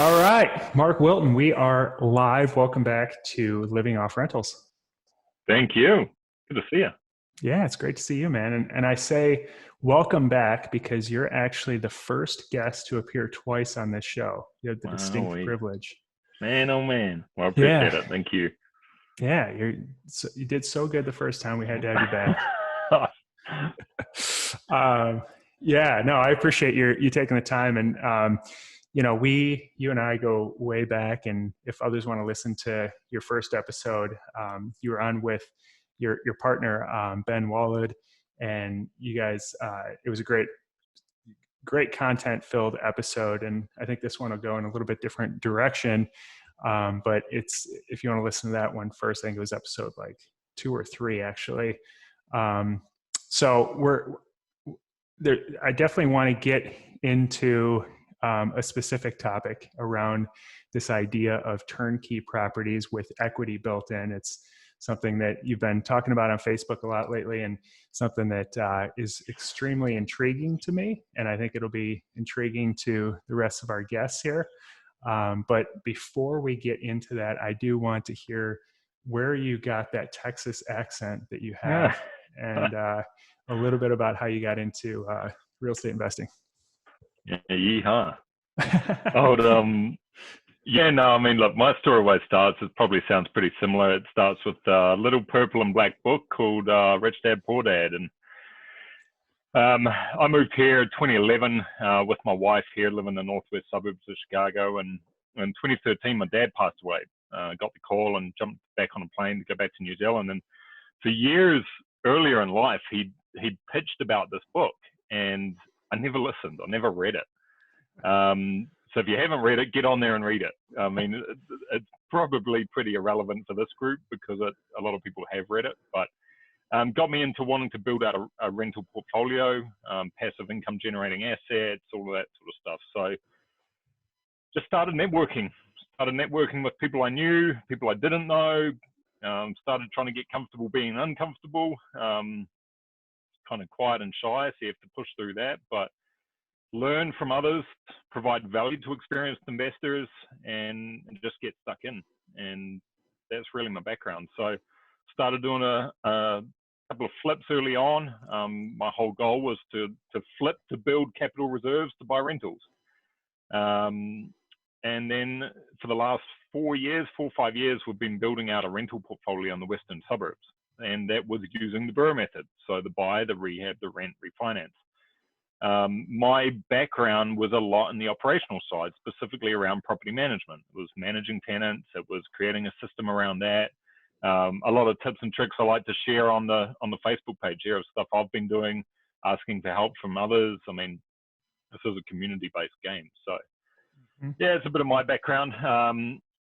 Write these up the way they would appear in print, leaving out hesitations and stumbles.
All right, Mark Wilton, we are live. Welcome back to Living Off Rentals. Thank you. Good to see you. Yeah, it's great to see you, man. And I say welcome back because you're actually the first guest to appear twice on this show. You have the distinct Wow, privilege. man, oh man. Well, I Yeah, appreciate it. Thank you. yeah, you did so good the first time. We had to have you back. um, yeah, no, I appreciate you taking the time. And you and I go way back. And if others want to listen to your first episode, you were on with your partner Ben Wallad, and you guys. It was a great content filled episode, and I think this one will go in a little bit different direction. But if you want to listen to that one first, I think it was episode like 2 or 3 actually. So we're there. I definitely want to get into a specific topic around this idea of turnkey properties with equity built in. It's something that you've been talking about on Facebook a lot lately, and something that is extremely intriguing to me. And I think it'll be intriguing to the rest of our guests here. But before we get into that, I do want to hear where you got that Texas accent that you have, and a little bit about how you got into real estate investing. Yeah, yeehaw. Yeah, no, I mean, look, my story always starts, it probably sounds pretty similar. It starts with a little purple and black book called Rich Dad, Poor Dad. And I moved here in 2011 with my wife here, living in the northwest suburbs of Chicago. And in 2013, my dad passed away. Got the call and jumped back on a plane to go back to New Zealand. And for years earlier in life, he'd pitched about this book, and I never listened. I never read it. So if you haven't read it, get on there and read it. I mean, it's probably pretty irrelevant for this group because a lot of people have read it, but got me into wanting to build out a rental portfolio, passive income generating assets, all of that sort of stuff. So just started networking with people I knew, people I didn't know, started trying to get comfortable being uncomfortable, kind of quiet and shy, so you have to push through that, but learn from others, provide value to experienced investors, and just get stuck in. And that's really my background. So started doing a couple of flips early on. My whole goal was to flip to build capital reserves to buy rentals. And then for the last 4 or 5 years, we've been building out a rental portfolio in the western suburbs. And that was using the BRRRR method. So the buy, the rehab, the rent, refinance. My background was a lot in the operational side, specifically around property management. It was managing tenants. It was creating a system around that. A lot of tips and tricks I like to share on the Facebook page here of stuff I've been doing, asking for help from others. I mean, this is a community-based game. So yeah, it's a bit of my background.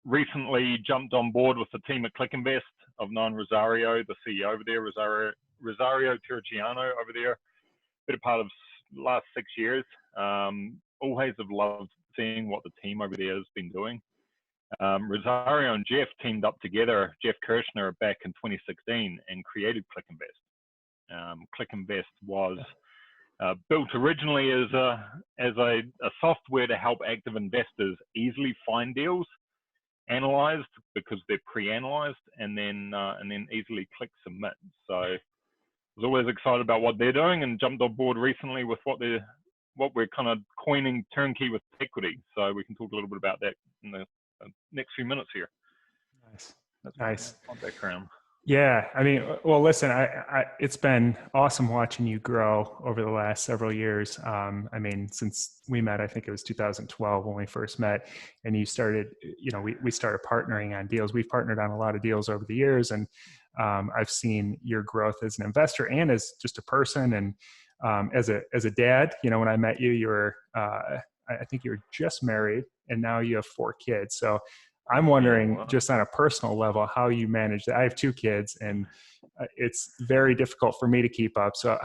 Recently jumped on board with the team at Clickinvest. I've known Rosario, the CEO over there, Rosario Terracciano over there, been a part of last 6 years. Always have loved seeing what the team over there has been doing. Rosario and Jeff teamed up together, Jeff Kirshner, back in 2016 and created Clickinvest. Clickinvest was built originally as a software to help active investors easily find deals, analyzed because they're pre-analyzed, and then easily click submit. So was always excited about what they're doing, and jumped on board recently with what we're kind of coining turnkey with equity. So we can talk a little bit about that in the next few minutes here. Nice. That's Nice. my background. Yeah, I mean, well, listen, it's been awesome watching you grow over the last several years. I mean, since we met, I think it was 2012 when we first met, and you started, we started partnering on deals. We've partnered on a lot of deals over the years, and I've seen your growth as an investor and as just a person, and as a dad. When I met you, you were, I think you were just married, and now you have 4 kids. So I'm wondering, just on a personal level, how you manage that. I have 2 kids, and it's very difficult for me to keep up. So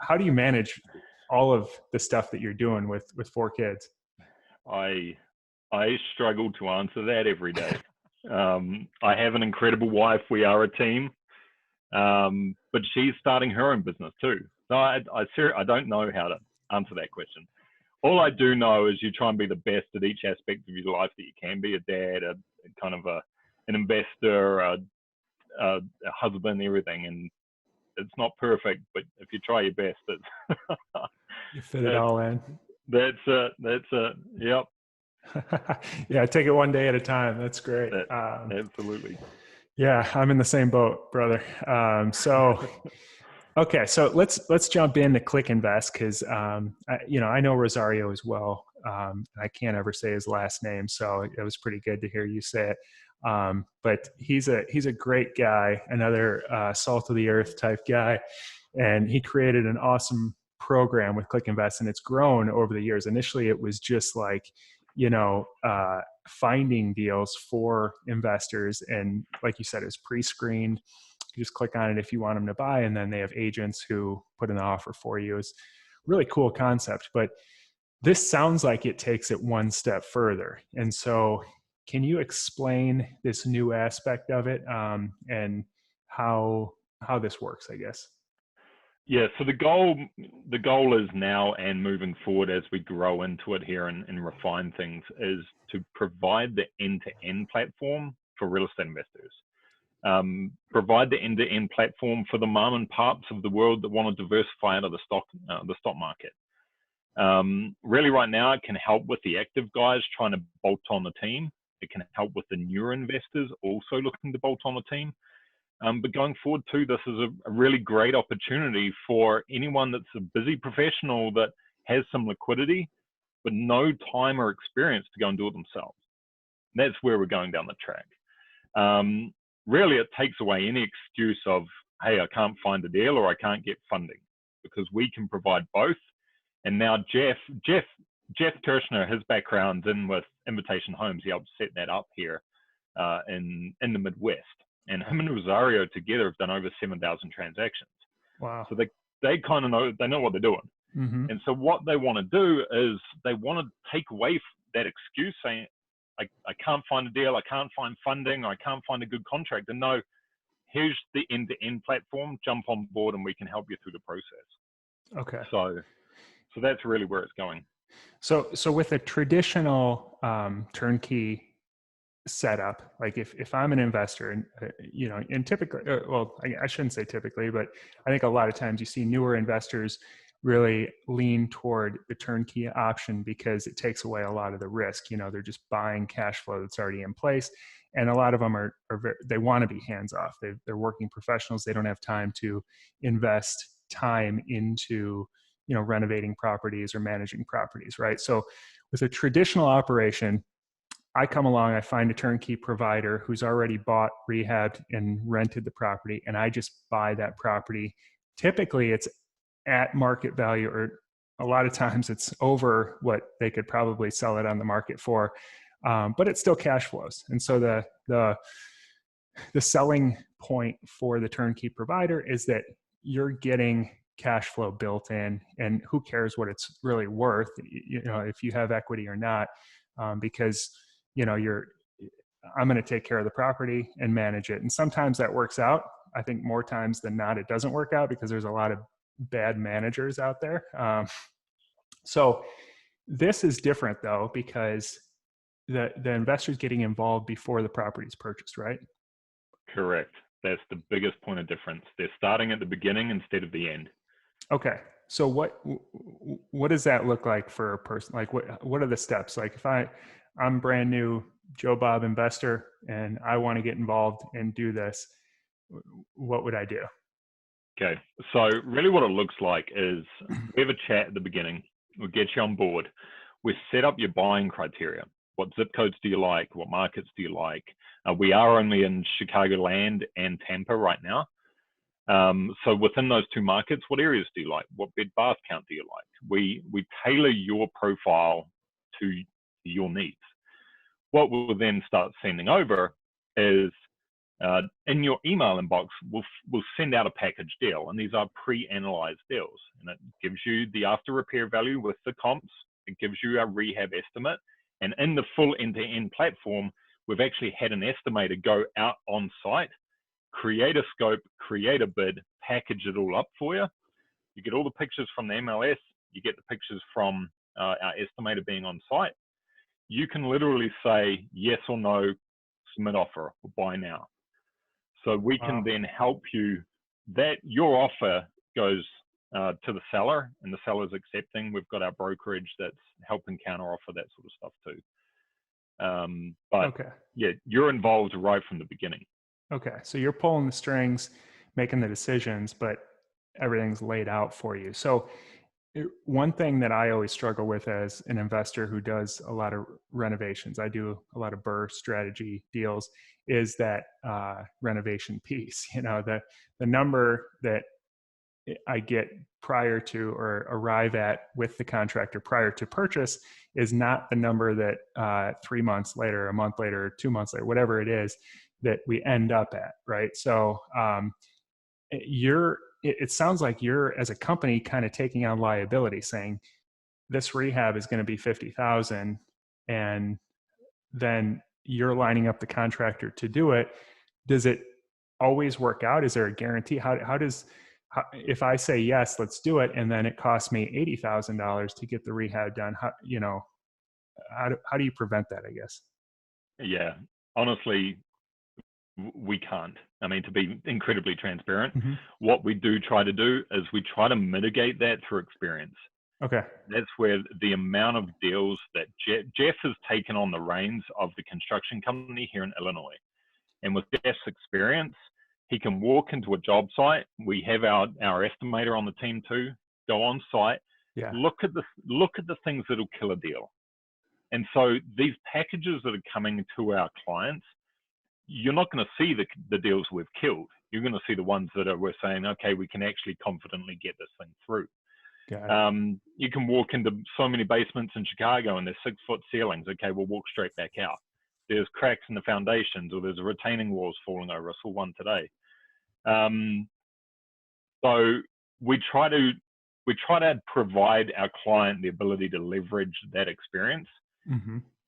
how do you manage all of the stuff that you're doing with 4 kids? I struggle to answer that every day. I have an incredible wife. We are a team, but she's starting her own business too. So I don't know how to answer that question. all I do know is you try and be the best at each aspect of your life that you can be: a dad, a kind of an investor, a husband, everything. And it's not perfect, but if you try your best, it's You fit it all in. That's it. That's it. Yep. Yeah, take it one day at a time. That's great. Absolutely. Yeah, I'm in the same boat, brother. Okay, so let's jump into Clickinvest because I know Rosario as well. I can't ever say his last name, so it was pretty good to hear you say it. But he's a great guy, another salt of the earth type guy, and he created an awesome program with Clickinvest, and it's grown over the years. Initially, it was just like finding deals for investors, and like you said, it's pre-screened. You just click on it if you want them to buy, and then they have agents who put an offer for you. It's really cool concept, but this sounds like it takes it one step further. And so can you explain this new aspect of it, and how this works, I guess? Yeah, so the goal is now and moving forward as we grow into it here and refine things is to provide the end-to-end platform for real estate investors. Provide the end-to-end platform for the mom and pops of the world that want to diversify out of the stock market. Really right now, it can help with the active guys trying to bolt on the team. It can help with the newer investors also looking to bolt on the team. But going forward too, this is a really great opportunity for anyone that's a busy professional that has some liquidity, but no time or experience to go and do it themselves. And that's where we're going down the track. Really, it takes away any excuse of, hey, I can't find a deal or I can't get funding, because we can provide both. And now Jeff Kirshner, his background's in with Invitation Homes. He helped set that up here in the Midwest. And him and Rosario together have done over 7,000 transactions. Wow. So they kind of know what they're doing. Mm-hmm. And so what they want to do is they want to take away that excuse saying, I can't find a deal, I can't find funding, or I can't find a good contract. And no, here's the end-to-end platform, jump on board and we can help you through the process. Okay. So that's really where it's going. So with a traditional turnkey setup, like if I'm an investor and and typically, I shouldn't say typically, but I think a lot of times you see newer investors really lean toward the turnkey option because it takes away a lot of the risk. They're just buying cash flow that's already in place, and a lot of them they want to be hands off. They're working professionals. They don't have time to invest time into renovating properties or managing properties, right? So with a traditional operation, I come along, I find a turnkey provider who's already bought, rehabbed, and rented the property, and I just buy that property. Typically, it's at market value, or a lot of times it's over what they could probably sell it on the market for, but it still cash flows. And so the selling point for the turnkey provider is that you're getting cash flow built in, and who cares what it's really worth, if you have equity or not, because I'm going to take care of the property and manage it. And sometimes that works out. I think more times than not, it doesn't work out because there's a lot of bad managers out there. So this is different though, because the investor's getting involved before the property is purchased, right? Correct. That's the biggest point of difference. They're starting at the beginning instead of the end. Okay. So what does that look like for a person? Like what are the steps? Like if I'm brand new Joe Bob investor and I want to get involved and do this, what would I do? Okay. So really what it looks like is we have a chat at the beginning. We'll get you on board. We set up your buying criteria. What zip codes do you like? What markets do you like? We are only in Chicagoland and Tampa right now. So within those two markets, what areas do you like? What bed bath count do you like? We tailor your profile to your needs. What we'll then start sending over is in your email inbox, we'll send out a package deal, and these are pre-analyzed deals, and it gives you the after repair value with the comps. It gives you a rehab estimate, and in the full end-to-end platform, we've actually had an estimator go out on site, create a scope, create a bid, package it all up for you. You get all the pictures from the MLS, you get the pictures from our estimator being on site, you can literally say yes or no, submit offer, or buy now. So we can then help you, that your offer goes to the seller and the seller's accepting. We've got our brokerage that's helping counter offer, that sort of stuff too. But yeah, you're involved right from the beginning. Okay. So you're pulling the strings, making the decisions, but everything's laid out for you. So one thing that I always struggle with as an investor who does a lot of renovations, I do a lot of BRRRR strategy deals, is that renovation piece. You know, the number that I get prior to or arrive at with the contractor prior to purchase is not the number that 3 months later, a month later, 2 months later, whatever it is that we end up at, right? So it sounds like you're, as a company, kind of taking on liability, saying this rehab is going to be 50,000, and then you're lining up the contractor to do it. Does it always work out? Is there a guarantee? If I say yes, let's do it, and then it costs me $80,000 to get the rehab done, how do you prevent that, I guess? Yeah, honestly, we can't. I mean, to be incredibly transparent, what we do try to do is we try to mitigate that through experience. Okay. That's where the amount of deals that Jeff has taken on the reins of the construction company here in Illinois. And with Jeff's experience, he can walk into a job site. We have our estimator on the team too, go on site, look at the things that'll kill a deal. And so these packages that are coming to our clients, you're not going to see the deals we've killed. You're going to see the ones that we're saying, okay, we can actually confidently get this thing through. You can walk into so many basements in Chicago and there's 6-foot ceilings. Okay, we'll walk straight back out. There's cracks in the foundations, or there's retaining walls falling over. I saw one today. So we try to provide our client the ability to leverage that experience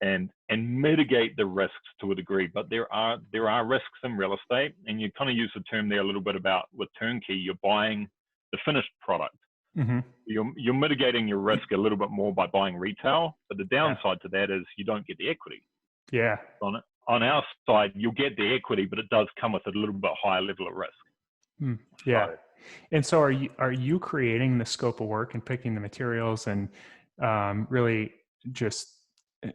and mitigate the risks to a degree. But there are risks in real estate, and you kind of use the term there a little bit about with turnkey. You're buying the finished product. You're mitigating your risk a little bit more by buying retail, but the downside to that is you don't get the equity. On our side, you'll get the equity, but it does come with a little bit higher level of risk. And so are you creating the scope of work and picking the materials and really just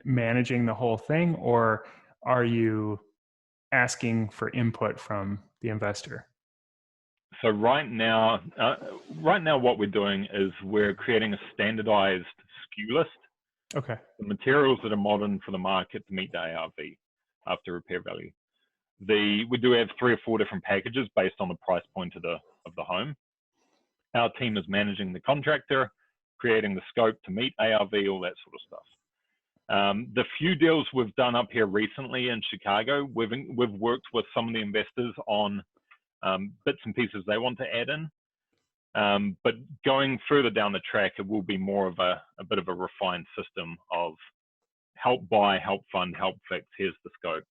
managing the whole thing, or are you asking for input from the investor? So right now what we're doing is we're creating a standardized SKU list. Okay. The materials that are modern for the market to meet the ARV after repair value. We do have 3 or 4 different packages based on the price point of the home. Our team is managing the contractor, creating the scope to meet ARV, all that sort of stuff. The few deals we've done up here recently in Chicago, we've worked with some of the investors on bits and pieces they want to add in. But going further down the track, it will be more of a bit of a refined system of help buy, help fund, help fix, here's the scope.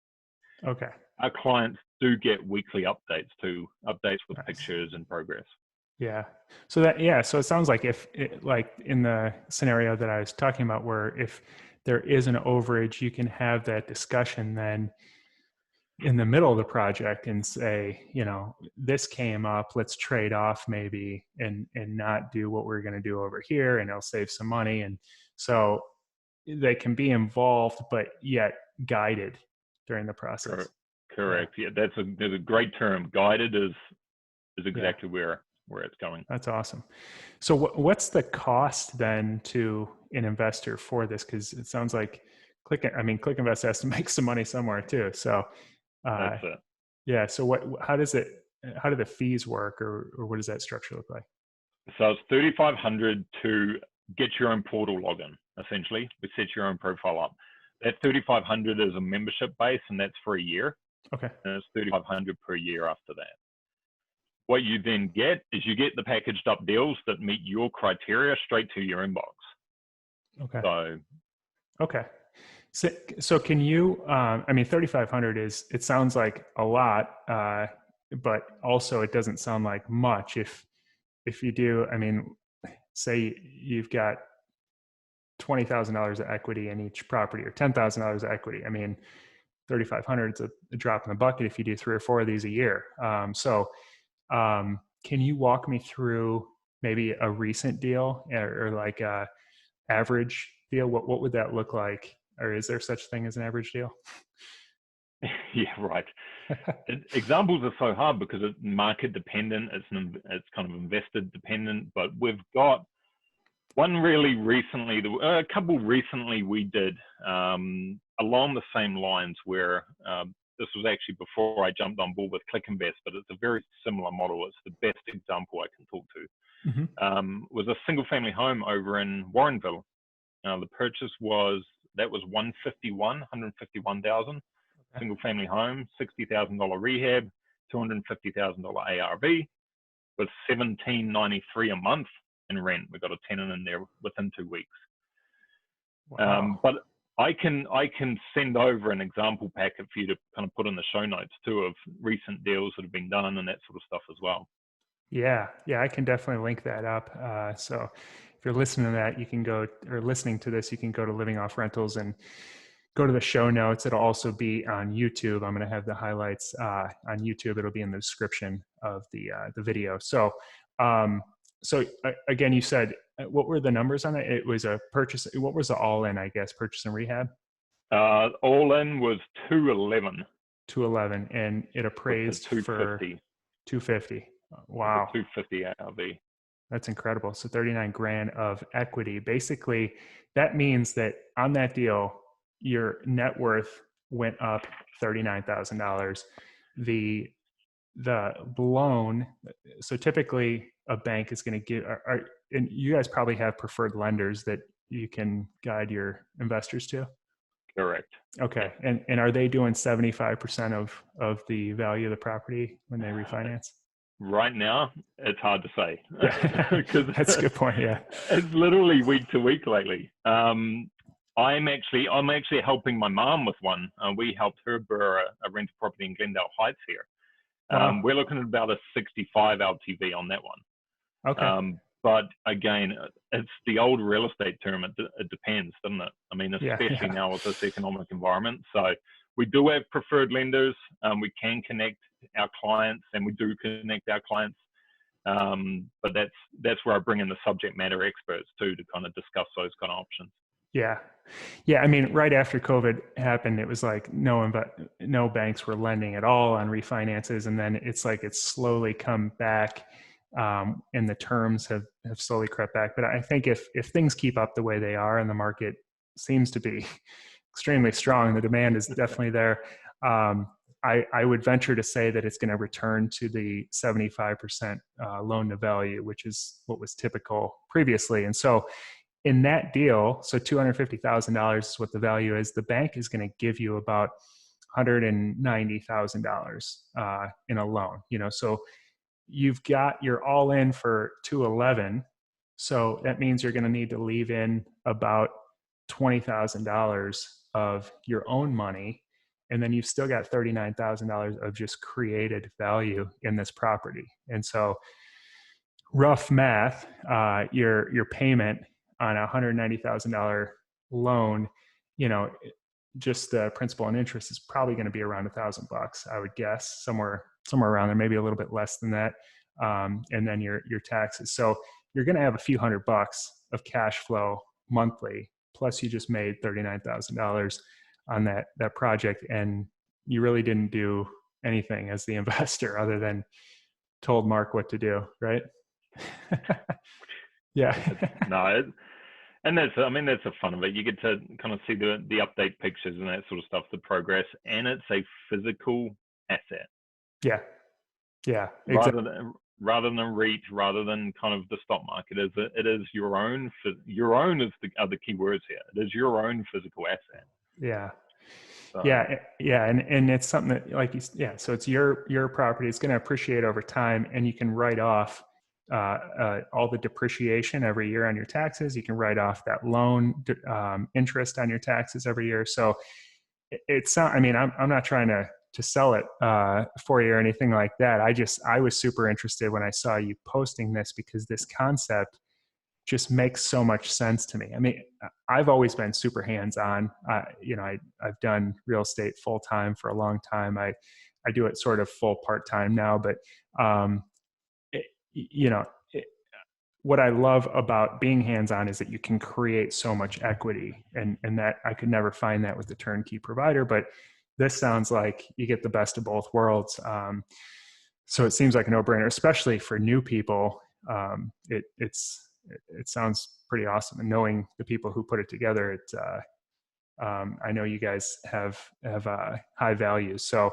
Okay. Our clients do get weekly updates too, updates with pictures and progress. So it sounds like like in the scenario that I was talking about, where if there is an overage, you can have that discussion then in the middle of the project and say, this came up, let's trade off maybe and not do what we're going to do over here, and it'll save some money. And so they can be involved, but yet guided during the process. Correct. Yeah, there's a great term. Guided is exactly where it's going. That's awesome. So what's the cost then to an investor for this? Because it sounds like Clickinvest has to make some money somewhere too. So that's it. Yeah. So how do the fees work, or what does that structure look like? So it's $3,500 to get your own portal login. Essentially, we set your own profile up. That $3,500 is a membership base, and that's for a year. Okay. And it's $3,500 per year after that. What you then get is you get the packaged up deals that meet your criteria straight to your inbox. Okay. Okay. So can you, $3,500 it sounds like a lot, but also it doesn't sound like much. If you do, say you've got $20,000 of equity in each property or $10,000 of equity. I mean, 3,500 is a drop in the bucket if you do 3 or 4 of these a year. Can you walk me through maybe a recent deal or like a average deal? What would that look like? Or is there such thing as an average deal? Yeah, right. Examples are so hard because it's market dependent. It's kind of investor dependent. But we've got one really recently, a couple recently we did along the same lines where this was actually before I jumped on board with Clickinvest, but it's a very similar model. It's the best example I can talk to. Mm-hmm. Was a single family home over in Warrenville. The purchase was 151,000. Single family home, $60,000 rehab, $250,000 ARV, with $1,793 a month in rent. We got a tenant in there within 2 weeks. Wow. But I can send over an example packet for you to kind of put in the show notes too of recent deals that have been done and that sort of stuff as well. Yeah, I can definitely link that up. So if you're listening to that, you can go, or listening to this, you can go to Living Off Rentals and go to the show notes. It'll also be on YouTube. I'm going to have the highlights on YouTube. It'll be in the description of the video. So again, you said, what were the numbers on it? It was a purchase. What was the all in, I guess, purchase and rehab? All in was 211. 211, and it appraised for 250. Wow. 250 ARV. That's incredible. So 39 grand of equity. Basically, that means that on that deal, your net worth went up $39,000. The loan, so typically a bank is going to give, and you guys probably have preferred lenders that you can guide your investors to? Correct. Okay. And are they doing 75% of the value of the property when they refinance? Right now, it's hard to say. Yeah. That's a good point. Yeah. It's literally week to week lately. I'm actually helping my mom with one. We helped her BRRRR a rental property in Glendale Heights here. Wow. We're looking at about a 65 LTV on that one. Okay. But again, it's the old real estate term. It depends, doesn't it? I mean, especially now with this economic environment. So we do have preferred lenders. We can connect our clients, and we do connect our clients. But that's where I bring in the subject matter experts too, to kind of discuss those kind of options. Yeah. I mean, right after COVID happened, it was like no banks were lending at all on refinances, and then it's like it's slowly come back, and the terms have slowly crept back. But I think if things keep up the way they are, and the market seems to be extremely strong, the demand is definitely there. I would venture to say that it's going to return to the 75% loan to value, which is what was typical previously. And so in that deal, so $250,000 is what the value is. The bank is going to give you about $190,000 in a loan. So you've got your all in for 211. So that means you're going to need to leave in about $20,000 of your own money. And then you've still got $39,000 of just created value in this property. And so rough math, your payment on a $190,000 loan, just the principal and interest is probably going to be around $1,000, I would guess, somewhere around there, maybe a little bit less than that. And then your taxes. So you're going to have a few $100 of cash flow monthly, plus you just made $39,000 on that project. And you really didn't do anything as the investor other than told Mark what to do, right? Yeah. No, and that's the fun of it. You get to kind of see the update pictures and that sort of stuff, the progress, and it's a physical asset. Yeah. Exactly. Rather than REIT, rather than kind of the stock market, it is your own. Your own is are the key words here. It is your own physical asset. Yeah. So. Yeah. And it's something that so it's your property. It's going to appreciate over time, and you can write off all the depreciation every year on your taxes. You can write off that loan interest on your taxes every year. So it's not, I'm not trying to sell it for you or anything like that. I was super interested when I saw you posting this, because this concept just makes so much sense to me. I mean, I've always been super hands-on. I've done real estate full-time for a long time. I do it sort of full part-time now, but it, you know, it, what I love about being hands-on is that you can create so much equity, and that I could never find that with the turnkey provider, but this sounds like you get the best of both worlds. So it seems like a no-brainer, especially for new people. It sounds pretty awesome, and knowing the people who put it together, I know you guys have high values. So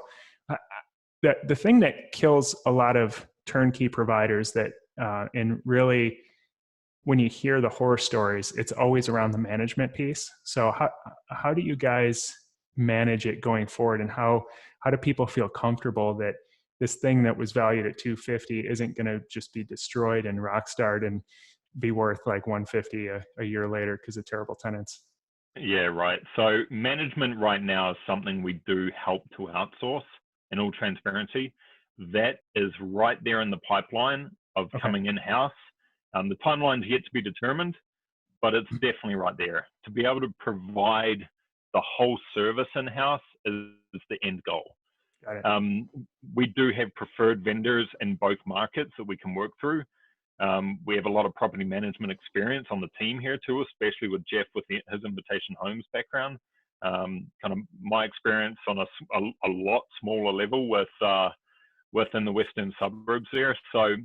the thing that kills a lot of turnkey providers and really, when you hear the horror stories, it's always around the management piece. So how do you guys manage it going forward, and how do people feel comfortable that this thing that was valued at 250 isn't going to just be destroyed and rock starred and be worth like 150 a year later because of terrible tenants? Yeah, right. So management right now is something we do help to outsource, in all transparency. That is right there in the pipeline of coming in-house. The timeline's yet to be determined, but it's definitely right there. To be able to provide the whole service in-house is the end goal. Got it. We do have preferred vendors in both markets that we can work through. We have a lot of property management experience on the team here too, especially with Jeff with his Invitation Homes background. Kind of my experience on a lot smaller level within the western suburbs there. So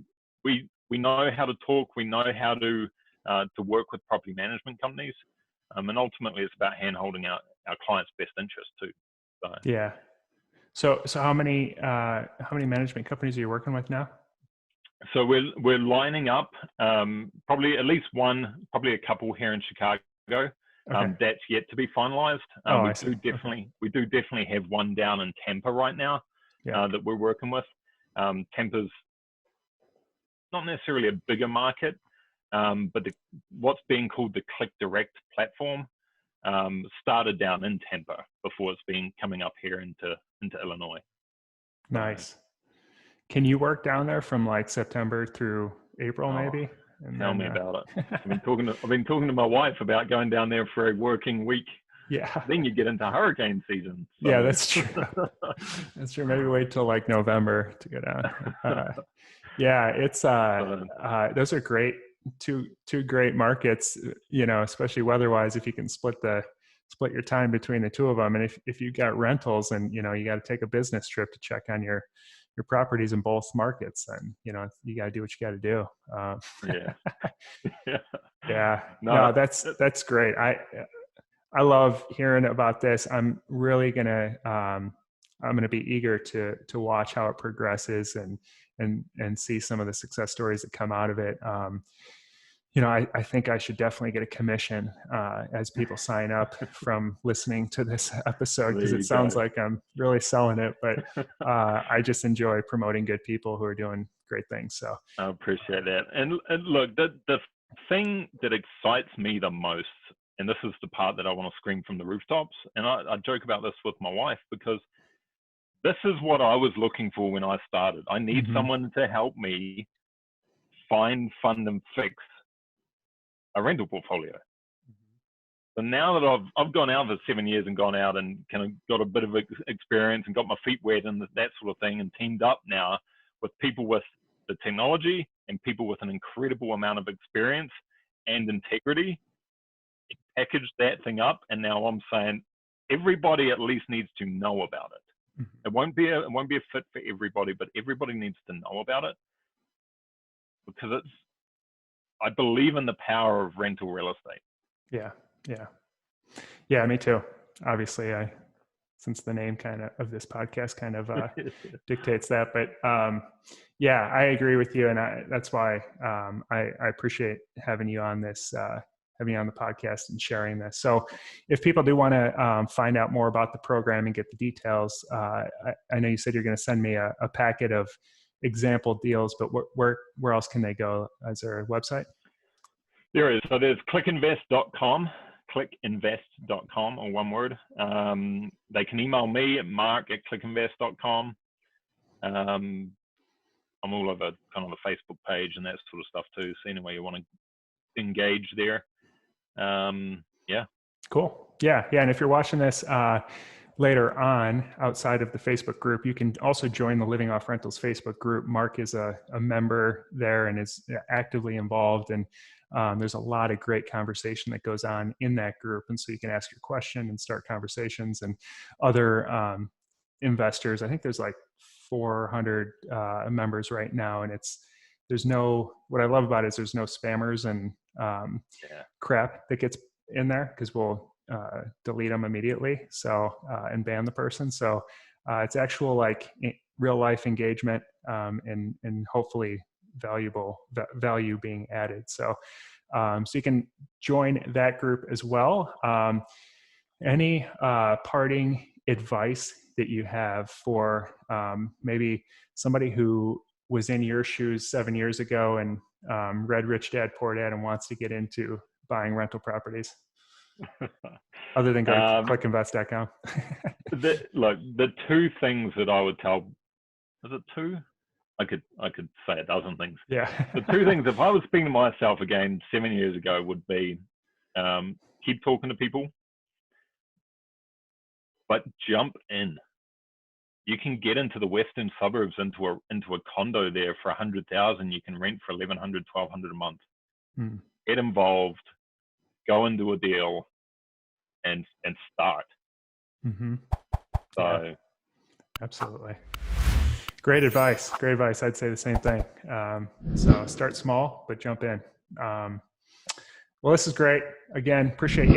we know how to talk. We know how to work with property management companies, and ultimately it's about hand-holding our clients' best interest too. So. Yeah. So how many management companies are you working with now? So we're lining up probably at least one, probably a couple here in Chicago. Okay. That's yet to be finalized. We do definitely have one down in Tampa right now that we're working with. Tampa's not necessarily a bigger market, but what's being called the Click Direct platform started down in Tampa before it's been coming up here into Illinois. Nice. Can you work down there from like September through April, maybe? Tell me about it. I've been talking to my wife about going down there for a working week. Yeah. Then you get into hurricane season. So. Yeah, that's true. That's true. Maybe wait till like November to go down. Yeah, it's those are great. Two great markets, especially weather-wise, if you can split your time between the two of them. And if you got rentals and, you got to take a business trip to check on your properties in both markets, then, you got to do what you got to do. Yeah. No, that's great. I love hearing about this. I'm really I'm going to be eager to watch how it progresses and see some of the success stories that come out of it. I think I should definitely get a commission as people sign up from listening to this episode, because it sounds like I'm really selling it, but I just enjoy promoting good people who are doing great things. So I appreciate that. And look, the thing that excites me the most, and this is the part that I want to scream from the rooftops, and I joke about this with my wife, because this is what I was looking for when I started. I need someone to help me fund, and fix a rental portfolio. So now that I've gone out for 7 years and gone out and kind of got a bit of experience and got my feet wet and that sort of thing, and teamed up now with people with the technology and people with an incredible amount of experience and integrity, packaged that thing up, and now I'm saying everybody at least needs to know about it. It won't be a fit for everybody, but everybody needs to know about it, because I believe in the power of rental real estate. Yeah, me too. Obviously, since the name of this podcast kind of dictates that, but yeah, I agree with you, and that's why I appreciate having you on this. Having you on the podcast and sharing this. So if people do want to find out more about the program and get the details, I know you said you're going to send me a packet of example deals, but where else can they go? Is there a website? There is. So there's clickinvest.com, clickinvest.com, or one word. They can email me at mark@clickinvest.com. I'm all over kind of the Facebook page and that sort of stuff too. So anyway, you want to engage there. Yeah. Cool. Yeah. Yeah. And if you're watching this later on outside of the Facebook group, you can also join the Living Off Rentals Facebook group. Mark is a member there and is actively involved. And there's a lot of great conversation that goes on in that group. And so you can ask your question and start conversations, and other investors. I think there's like 400 members right now. And what I love about it is there's no spammers and crap that gets in there, because we'll delete them immediately, and ban the person. So it's actual like real life engagement, and hopefully value being added. So you can join that group as well. Any parting advice that you have for maybe somebody who was in your shoes 7 years ago and read Rich Dad Poor Dad and wants to get into buying rental properties, other than go to clickinvest.com? The two things that I would tell, is it two? I could say a dozen things. Yeah. The two things, if I was speaking to myself again 7 years ago, would be keep talking to people, but jump in. You can get into the western suburbs, into a condo there for 100,000. You can rent for 1,100, 1,200 a month. Get involved, go and do a deal, and start. Mm-hmm. So, yeah. Absolutely. Great advice. Great advice. I'd say the same thing. So start small, but jump in. Well, this is great. Again, appreciate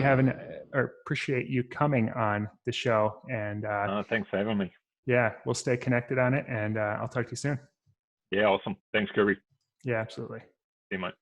you coming on the show. And thanks for having me. Yeah, we'll stay connected on it, and I'll talk to you soon. Yeah, awesome. Thanks, Kirby. Yeah, absolutely. See you, mate.